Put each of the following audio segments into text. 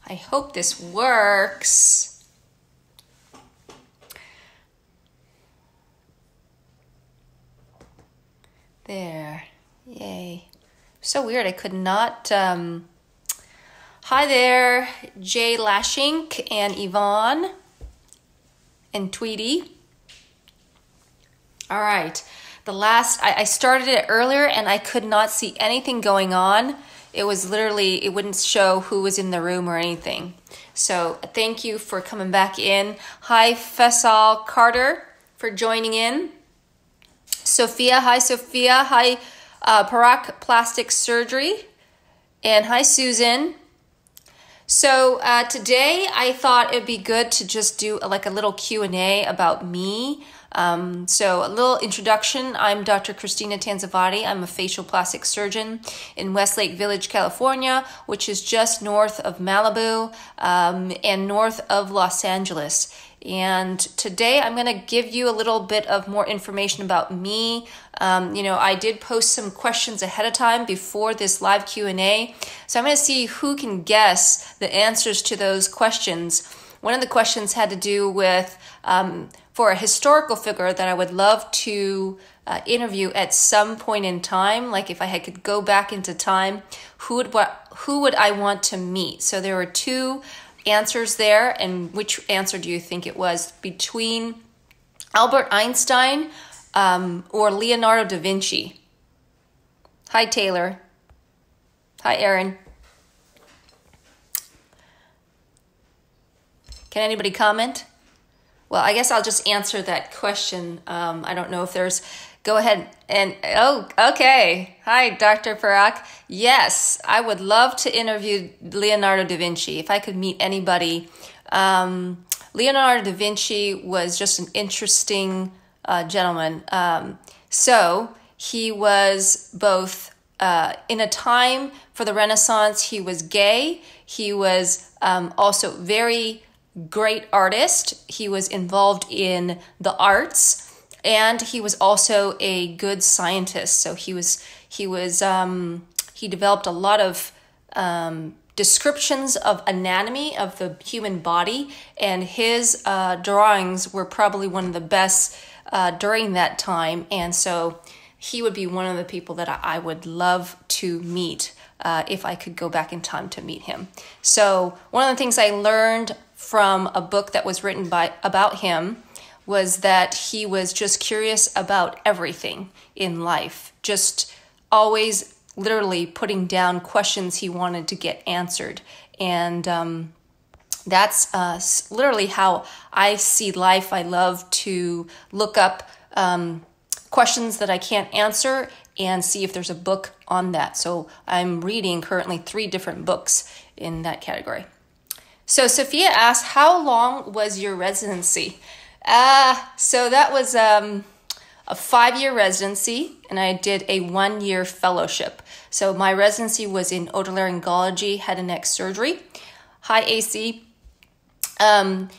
I hope this works. There. Yay. So weird. I could not... Hi there, Jay Lashink and Yvonne and Tweety. All right. I started it earlier and I could not see anything going on. It was literally, it wouldn't show who was in the room or anything. So thank you for coming back in. Hi, Faisal Carter, for joining in. Sophia, hi, Sophia. Hi, Parak Plastic Surgery. And hi, Susan. So today I thought it'd be good to just do like a little Q&A about me. So a little introduction. I'm Dr. Christina Tansavatdi. I'm a facial plastic surgeon in Westlake Village, California, which is just north of Malibu and north of Los Angeles. And today I'm going to give you a little bit of more information about me. I did post some questions ahead of time before this live Q&A. So I'm going to see who can guess the answers to those questions. One of the questions had to do with for a historical figure that I would love to interview at some point in time. Like if I could go back into time, who would I want to meet? So there were two answers there, and which answer do you think it was? Between Albert Einstein or Leonardo da Vinci? Hi, Taylor. Hi, Aaron. Can anybody comment? Well, I guess I'll just answer that question. I don't know if there's... Go ahead and... Oh, okay. Hi, Dr. Parak. Yes, I would love to interview Leonardo da Vinci. If I could meet anybody. Leonardo da Vinci was just an interesting gentleman. So he was both... in a time for the Renaissance, he was gay. He was also very... great artist. He was involved in the arts, and he was also a good scientist. So he developed a lot of descriptions of anatomy of the human body, and his drawings were probably one of the best during that time. And so he would be one of the people that I would love to meet if I could go back in time to meet him. So one of the things I learned from a book that was written about him was that he was just curious about everything in life, just always literally putting down questions he wanted to get answered. And that's literally how I see life. I love to look up questions that I can't answer and see if there's a book on that. So I'm reading currently 3 different books in that category. So Sophia asked, how long was your residency? So that was a 5-year residency, and I did a 1-year fellowship. So my residency was in otolaryngology, head and neck surgery. Hi, AC. And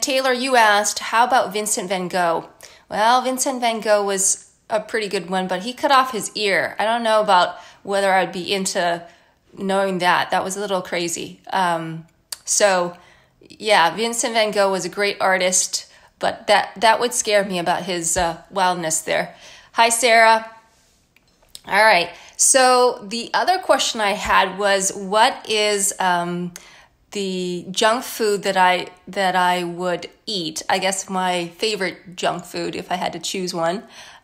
Taylor, you asked, how about Vincent van Gogh? Well, Vincent van Gogh was a pretty good one, but he cut off his ear. I don't know about whether I'd be into knowing that. That was a little crazy. So yeah, Vincent van Gogh was a great artist, but that would scare me about his wildness there. Hi, Sarah. All right. So the other question I had was, what is the junk food that I would eat? I guess my favorite junk food, if I had to choose one.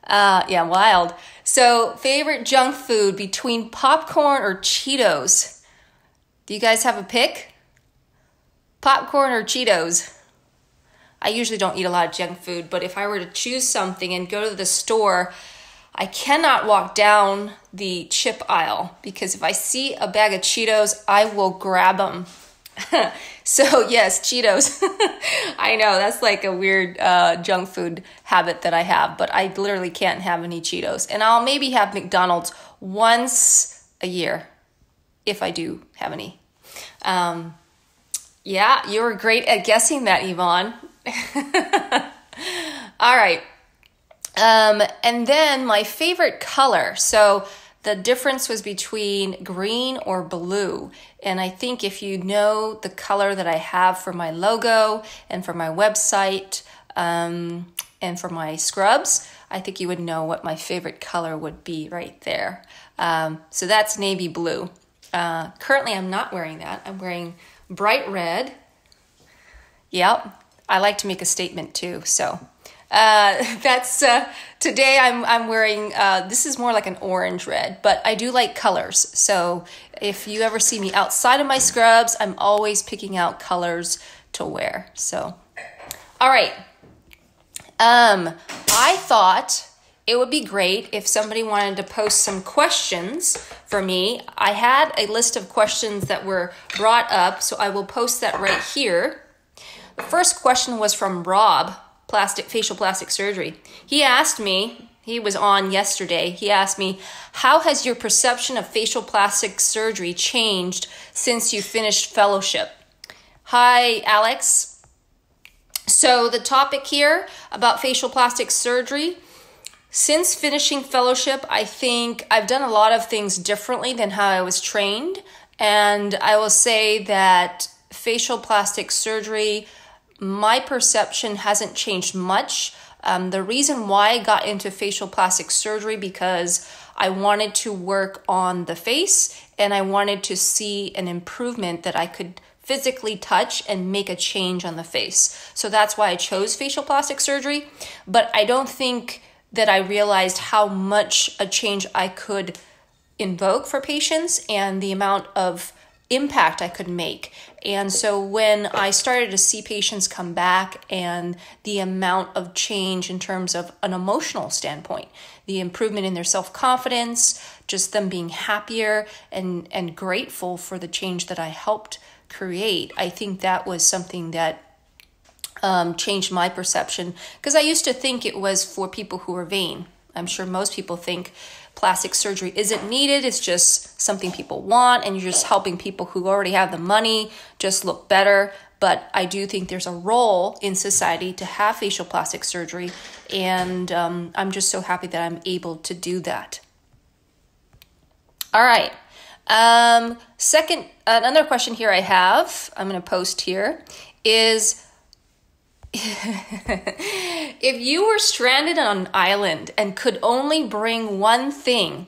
Yeah, wild. So favorite junk food between popcorn or Cheetos. Do you guys have a pick? Popcorn or Cheetos? I usually don't eat a lot of junk food, but if I were to choose something and go to the store, I cannot walk down the chip aisle, because if I see a bag of Cheetos, I will grab them. So yes, Cheetos. I know that's like a weird junk food habit that I have, but I literally can't have any Cheetos. And I'll maybe have McDonald's once a year, if I do have any. Yeah, you were great at guessing that, Yvonne. All right. And then my favorite color. So the difference was between green or blue. And I think if you know the color that I have for my logo and for my website and for my scrubs, I think you would know what my favorite color would be right there. So that's navy blue. Currently, I'm not wearing that. I'm wearing bright red. Yep, I like to make a statement too. So that's today. I'm wearing. This is more like an orange red, but I do like colors. So if you ever see me outside of my scrubs, I'm always picking out colors to wear. So, all right. I thought it would be great if somebody wanted to post some questions for me. I had a list of questions that were brought up, so I will post that right here. The first question was from Rob, facial plastic surgery. He asked me, he was on yesterday, he asked me, how has your perception of facial plastic surgery changed since you finished fellowship? Hi, Alex. So the topic here about facial plastic surgery, since finishing fellowship, I think I've done a lot of things differently than how I was trained. And I will say that facial plastic surgery, my perception hasn't changed much. The reason why I got into facial plastic surgery because I wanted to work on the face and I wanted to see an improvement that I could physically touch and make a change on the face. So that's why I chose facial plastic surgery. But I don't think that I realized how much a change I could invoke for patients and the amount of impact I could make. And so when I started to see patients come back and the amount of change in terms of an emotional standpoint, the improvement in their self-confidence, just them being happier and grateful for the change that I helped create, I think that was something that changed my perception, because I used to think it was for people who are vain. I'm sure most people think plastic surgery isn't needed. It's just something people want, and you're just helping people who already have the money just look better. But I do think there's a role in society to have facial plastic surgery, and I'm just so happy that I'm able to do that. All right. Second, another question here I have, I'm going to post here, is if you were stranded on an island and could only bring one thing,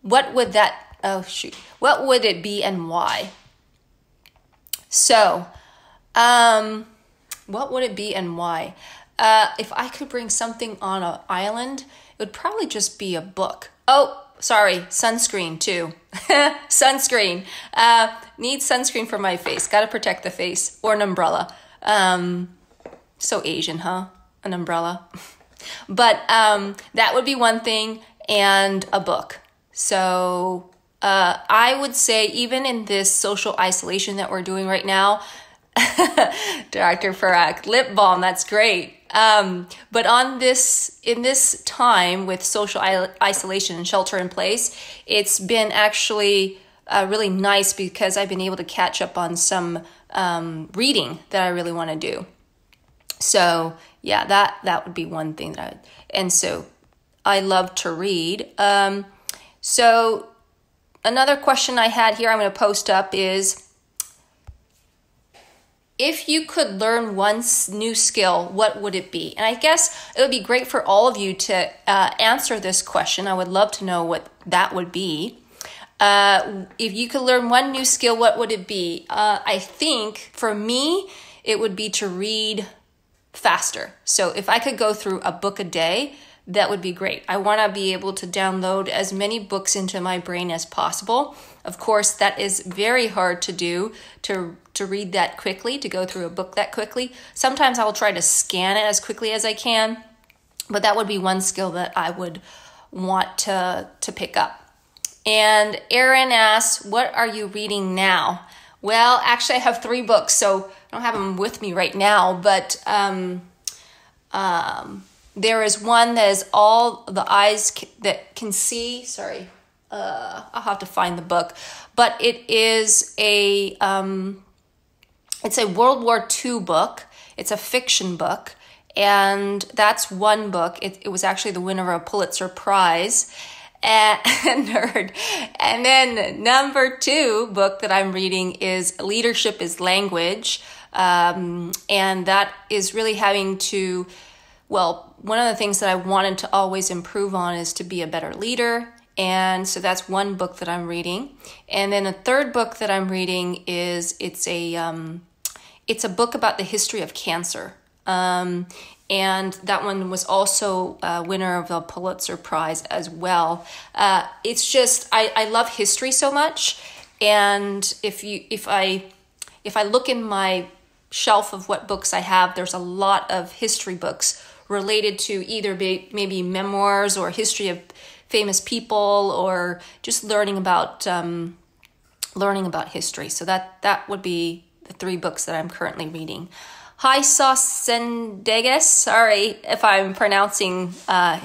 what would it be and why? So, what would it be and why? If I could bring something on an island, it would probably just be a book. Oh, sorry, sunscreen too. Sunscreen. Need sunscreen for my face. Got to protect the face. Or an umbrella. So Asian, huh? An umbrella. But that would be one thing, and a book. So I would say even in this social isolation that we're doing right now, Dr. Farag, lip balm, that's great. But in this time with social isolation and shelter in place, it's been actually really nice because I've been able to catch up on some reading that I really want to do. So yeah, that would be one thing and so I love to read. So another question I had here, I'm going to post up is, if you could learn one new skill, what would it be? And I guess it would be great for all of you to answer this question. I would love to know what that would be. If you could learn one new skill, what would it be? I think for me, it would be to read faster. So if I could go through a book a day, that would be great. I want to be able to download as many books into my brain as possible. Of course, that is very hard to do, to read that quickly, to go through a book that quickly. Sometimes I'll try to scan it as quickly as I can, but that would be one skill that I would want to pick up. And Erin asks, what are you reading now? Well, actually I have 3 books, so I don't have them with me right now, but there is one that is All the Eyes That Can See. Sorry, I'll have to find the book, but it is it's a World War II book. It's a fiction book, and that's one book. It was actually the winner of a Pulitzer Prize, Nerd. And then number 2 book that I'm reading is Leadership is Language. And that is really having to, well, one of the things that I wanted to always improve on is to be a better leader. And so that's one book that I'm reading. And then a third book that I'm reading is, it's a book about the history of cancer. And that one was also a winner of the Pulitzer Prize as well. It's just, I love history so much. And if I look in my shelf of what books I have, there's a lot of history books related to either maybe memoirs or history of famous people, or just learning about history. So that would be the 3 books that I'm currently reading. Hi, Sendegas. Sorry if I'm pronouncing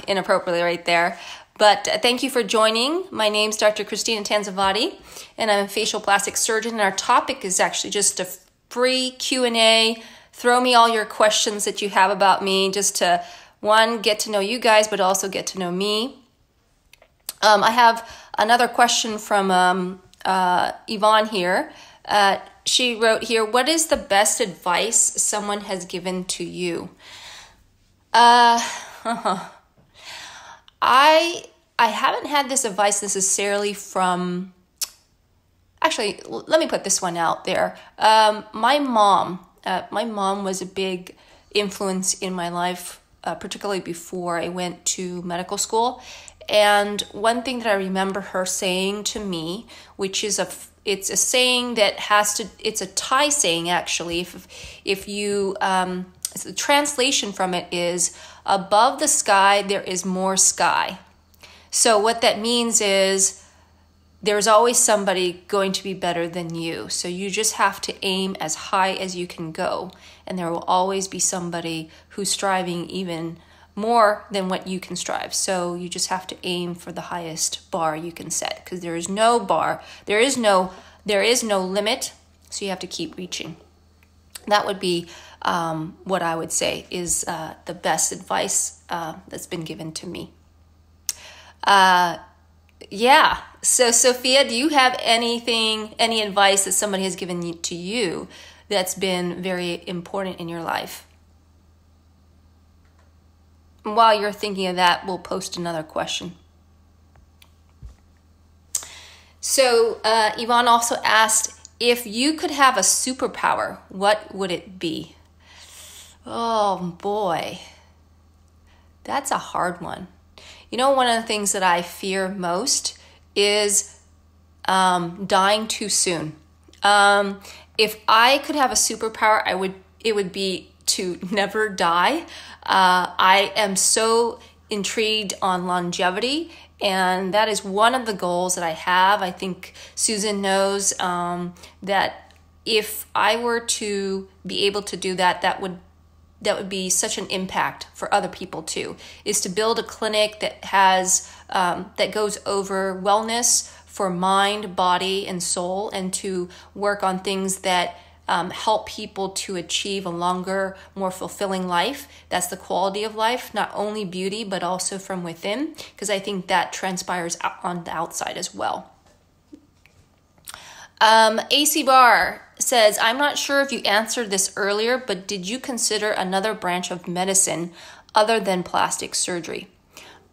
inappropriately right there. But thank you for joining. My name's Dr. Christina Tansavatdi, and I'm a facial plastic surgeon. And our topic is actually just a free Q&A. Throw me all your questions that you have about me, just to, one, get to know you guys, but also get to know me. I have another question from Yvonne here. She wrote here, what is the best advice someone has given to you? I haven't had this advice necessarily from, actually, let me put this one out there. My mom was a big influence in my life, particularly before I went to medical school. And one thing that I remember her saying to me, which is it's a saying that it's a Thai saying actually. If you, the translation from it is, above the sky, there is more sky. So what that means is there's always somebody going to be better than you. So you just have to aim as high as you can go. And there will always be somebody who's striving even more than what you can strive. So you just have to aim for the highest bar you can set, because there is no bar, there is no limit. So you have to keep reaching. That would be what I would say is the best advice that's been given to me. Yeah. So Sophia, do you have any advice that somebody has given to you that's been very important in your life? While you're thinking of that, we'll post another question. So Yvonne also asked, if you could have a superpower, what would it be? Oh boy, that's a hard one. You know, one of the things that I fear most is dying too soon. If I could have a superpower, it would be to never die. I am so intrigued on longevity, and that is one of the goals that I have. I think Susan knows that if I were to be able to do that, that would be such an impact for other people too, is to build a clinic that has that goes over wellness for mind, body, and soul, and to work on things that help people to achieve a longer, more fulfilling life. That's the quality of life, not only beauty, but also from within, because I think that transpires on the outside as well. AC Bar says, I'm not sure if you answered this earlier, but did you consider another branch of medicine other than plastic surgery?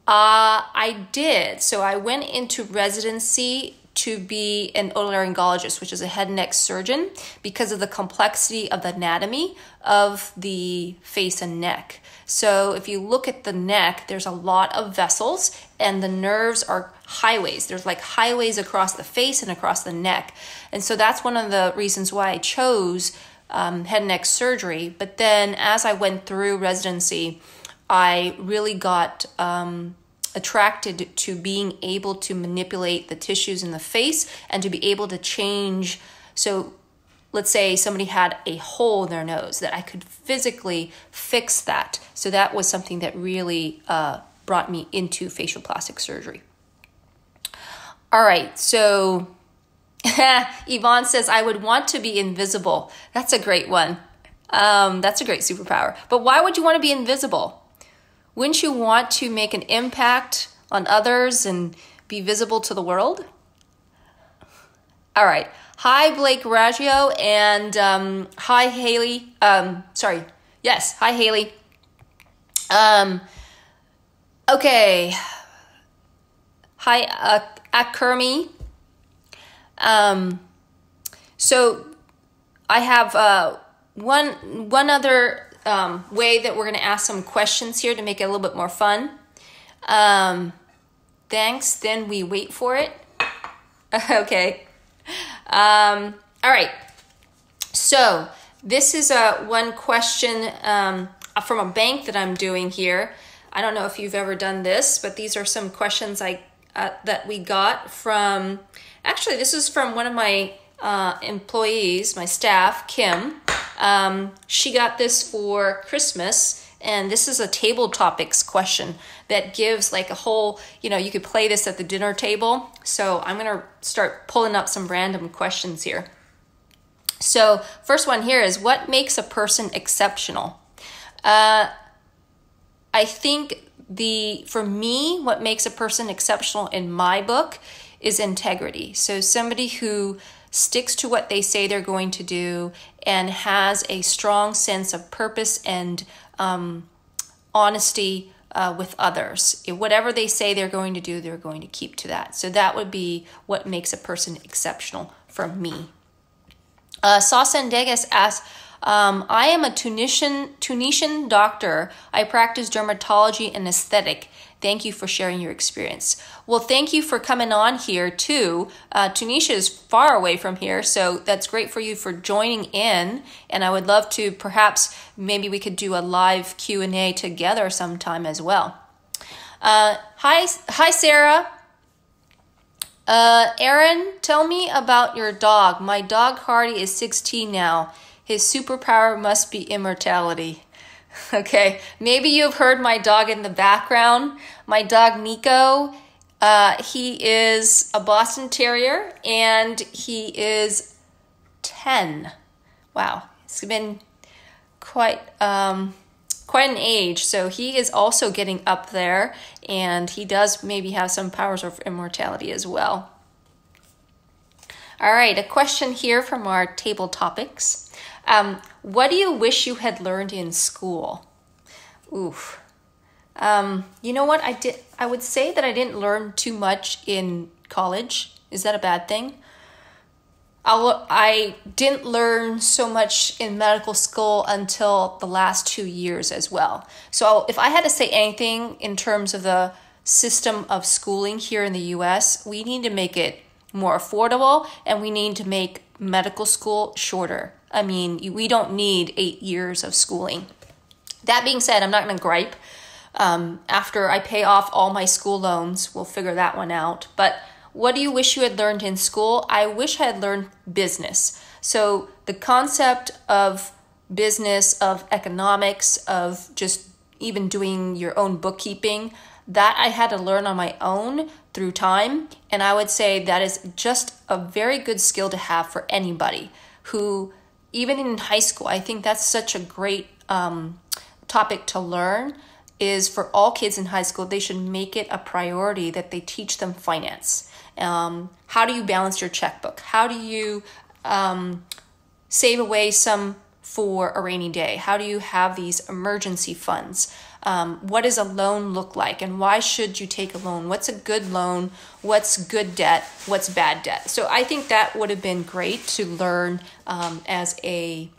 I did. So I went into residency to be an otolaryngologist, which is a head and neck surgeon, because of the complexity of the anatomy of the face and neck. So if you look at the neck, there's a lot of vessels, and the nerves are highways. There's like highways across the face and across the neck. And so that's one of the reasons why I chose head and neck surgery. But then as I went through residency, I really got attracted to being able to manipulate the tissues in the face and to be able to change. So let's say somebody had a hole in their nose, that I could physically fix that. So that was something that really brought me into facial plastic surgery. All right, so Yvonne says, I would want to be invisible. That's a great one. That's a great superpower. But why would you want to be invisible? Wouldn't you want to make an impact on others and be visible to the world? All right. Hi, Blake Raggio, and hi, Haley. Yes, hi, Haley. Okay. Hi, Akurmi. So I have one other way that we're going to ask some questions here to make it a little bit more fun. Thanks. Then we wait for it. Okay. All right. So this is one question from a bank that I'm doing here. I don't know if you've ever done this, but these are some questions that we got from. Actually, this is from one of my employees, my staff, Kim. She got this for Christmas, and this is a table topics question that gives like a whole, you could play this at the dinner table. So I'm going to start pulling up some random questions here. So first one here is, what makes a person exceptional? I think for me, what makes a person exceptional in my book is integrity. So somebody who sticks to what they say they're going to do and has a strong sense of purpose and honesty with others. Whatever they say they're going to do, they're going to keep to that. So that would be what makes a person exceptional for me. Sasendegas asks, I am a Tunisian doctor. I practice dermatology and aesthetic. Thank you for sharing your experience. Well, thank you for coming on here too. Tunisia is far away from here, so that's great for you for joining in. And I would love to, maybe we could do a live Q&A together sometime as well. Hi, Sarah. Aaron, tell me about your dog. My dog Hardy is 16 now. His superpower must be immortality. Okay, maybe you've heard my dog in the background. My dog Nico, he is a Boston Terrier and he is 10. Wow, it's been quite an age. So he is also getting up there, and he does maybe have some powers of immortality as well. All right, a question here from our table topics. What do you wish you had learned in school? Oof. You know what? I would say that I didn't learn too much in college. Is that a bad thing? I didn't learn so much in medical school until the last 2 years as well. So if I had to say anything in terms of the system of schooling here in the US, we need to make it more affordable, and we need to make medical school shorter. I mean, we don't need 8 years of schooling. That being said, I'm not going to gripe. After I pay off all my school loans, we'll figure that one out. But what do you wish you had learned in school? I wish I had learned business. So the concept of business, of economics, of just even doing your own bookkeeping, that I had to learn on my own through time. And I would say that is just a very good skill to have for anybody who, even in high school, I think that's such a great topic to learn, is for all kids in high school, they should make it a priority that they teach them finance. How do you balance your checkbook? How do you save away some for a rainy day? How do you have these emergency funds? What does a loan look like, and why should you take a loan? What's a good loan? What's good debt? What's bad debt? So I think that would have been great to learn in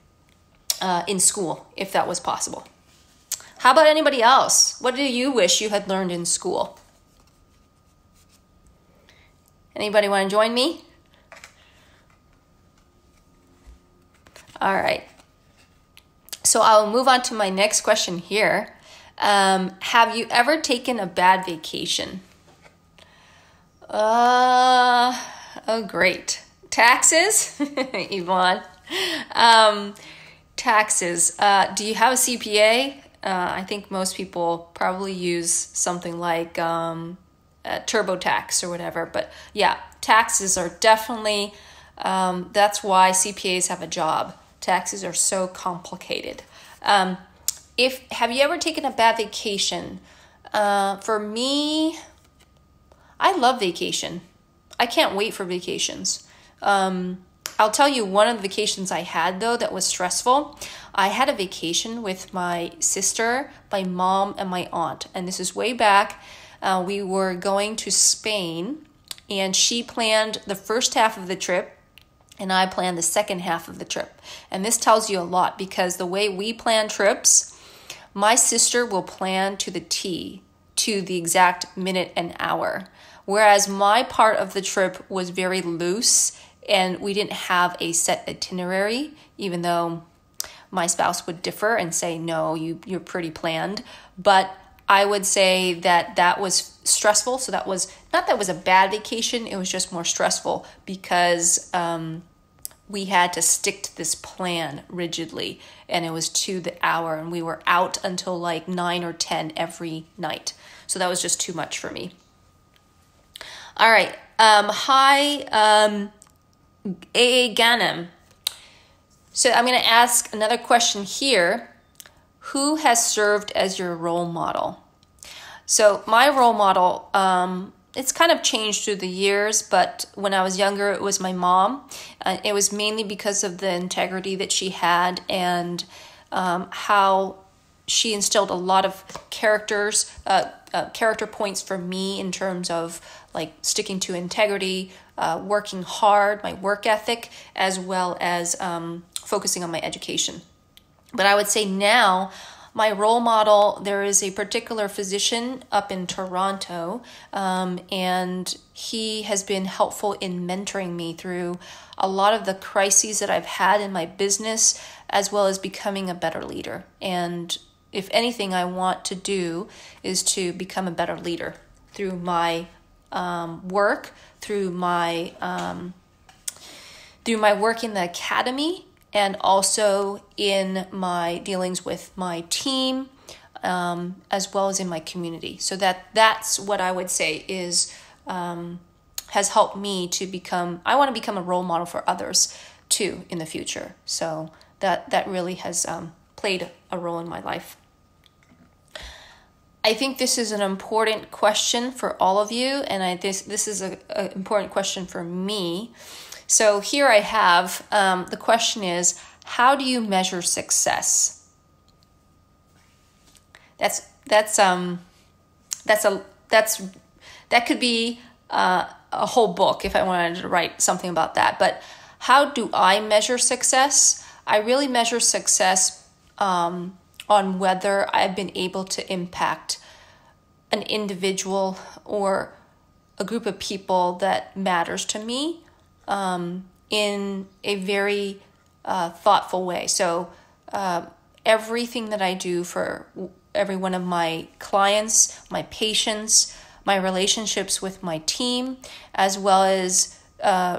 school, if that was possible. How about anybody else? What do you wish you had learned in school? Anybody want to join me? All right. So I'll move on to my next question here. Have you ever taken a bad vacation? Oh, great. Taxes? Yvonne. Taxes. Do you have a CPA? I think most people probably use something like TurboTax or whatever. But yeah, taxes are definitely, that's why CPAs have a job. Taxes are so complicated. Have you ever taken a bad vacation? For me, I love vacation. I can't wait for vacations. I'll tell you one of the vacations I had, though, that was stressful. I had a vacation with my sister, my mom, and my aunt. And this is way back. We were going to Spain, and she planned the first half of the trip, and I planned the second half of the trip. And this tells you a lot, because the way we plan trips, my sister will plan to the T, to the exact minute and hour. Whereas my part of the trip was very loose, and we didn't have a set itinerary, even though my spouse would differ and say, no, you're pretty planned. But I would say that was stressful. So that was, not that it was a bad vacation, it was just more stressful because we had to stick to this plan rigidly, and it was to the hour, and we were out until like 9 or 10 every night. So that was just too much for me. All right. Hi, AA Ganem. So I'm going to ask another question here. Who has served as your role model? So my role model, it's kind of changed through the years, but when I was younger, it was my mom. It was mainly because of the integrity that she had, and how she instilled a lot of character points for me in terms of like sticking to integrity, working hard, my work ethic, as well as focusing on my education. But I would say now, my role model, there is a particular physician up in Toronto, and he has been helpful in mentoring me through a lot of the crises that I've had in my business, as well as becoming a better leader. And if anything I want to do is to become a better leader through my work, through my work in the academy, and also in my dealings with my team, as well as in my community. So that's what I would say is has helped me to become, I want to become a role model for others too in the future. So that really has played a role in my life. I think this is an important question for all of you, and this is an important question for me. So here I have, the question is, how do you measure success? That could be a whole book if I wanted to write something about that. But how do I measure success? I really measure success on whether I've been able to impact an individual or a group of people that matters to me in a very thoughtful way. So everything that I do for every one of my clients, my patients, my relationships with my team, as well as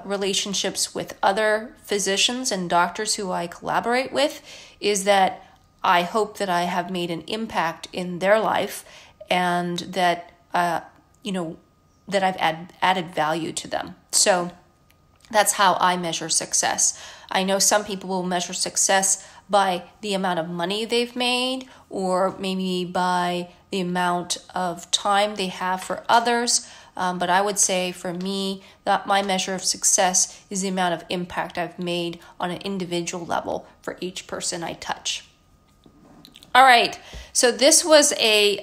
relationships with other physicians and doctors who I collaborate with, is that I hope that I have made an impact in their life, and that that I've added value to them. So that's how I measure success. I know some people will measure success by the amount of money they've made, or maybe by the amount of time they have for others. But I would say for me that my measure of success is the amount of impact I've made on an individual level for each person I touch. All right, so this was a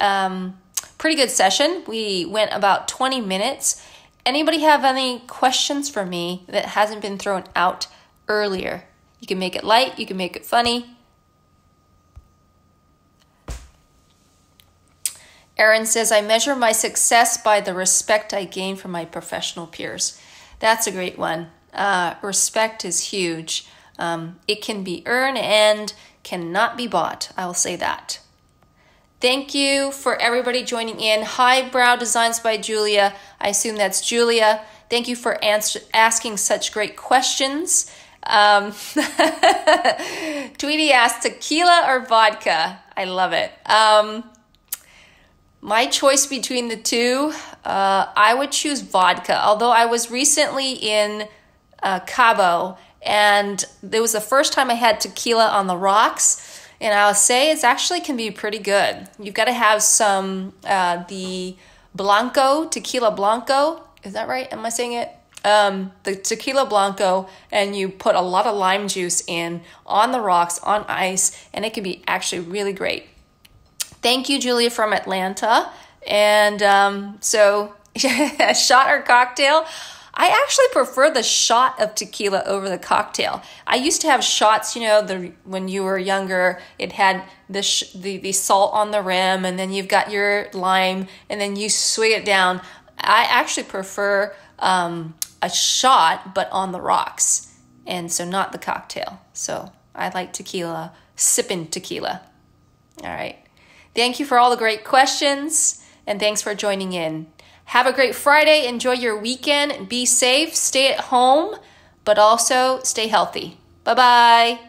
pretty good session. We went about 20 minutes. Anybody have any questions for me that hasn't been thrown out earlier? You can make it light, you can make it funny. Erin says, I measure my success by the respect I gain from my professional peers. That's a great one. Respect is huge. It can be earned and cannot be bought. I will say that. Thank you for everybody joining in. Hi, Brow Designs by Julia. I assume that's Julia. Thank you for asking such great questions. Tweety asked, tequila or vodka? I love it. My choice between the two, I would choose vodka. Although I was recently in Cabo, and it was the first time I had tequila on the rocks, and I'll say it actually can be pretty good. You've got to have some the Blanco, Tequila Blanco. Is that right? Am I saying it? The Tequila Blanco, and you put a lot of lime juice in on the rocks, on ice, and it can be actually really great. Thank you, Julia from Atlanta. And so, shot or cocktail? I actually prefer the shot of tequila over the cocktail. I used to have shots, when you were younger, it had the salt on the rim, and then you've got your lime, and then you swig it down. I actually prefer a shot, but on the rocks, and so not the cocktail. So I like tequila, sipping tequila. All right. Thank you for all the great questions, and thanks for joining in. Have a great Friday. Enjoy your weekend. Be safe. Stay at home, but also stay healthy. Bye-bye.